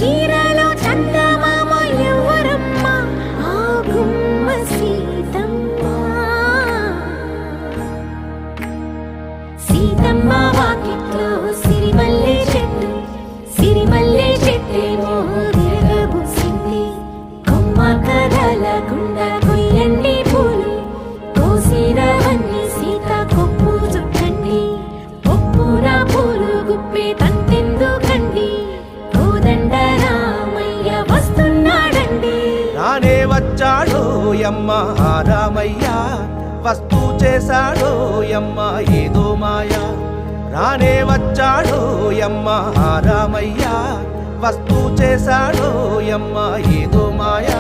చీరలో చందమామ ఎవరమ్మ ఆ గుమ్మ సీతమ్మ సీతమ్మ వాకిట్లో సిరిమల్లె చెట్టేమో తిరగబూసింది కొమ్మ కదలకుండా కొయ్యండి పూలు కోసిరవన్నీ సీత కొప్పు చుట్టండి ఒప్పున పూలు గుప్పే తంతెందుకండి కోదండ రామయ్య వస్తున్నాడండి రానే వచ్చాడో యమ్మ ఆ రామయ్య వస్తూ చేశాడో యమ్మ ఏదో మాయా రానే వచ్చాడో యమ్మ ఆ రామయ్య వస్తూ చేశాడో యమ్మ ఏదో మాయా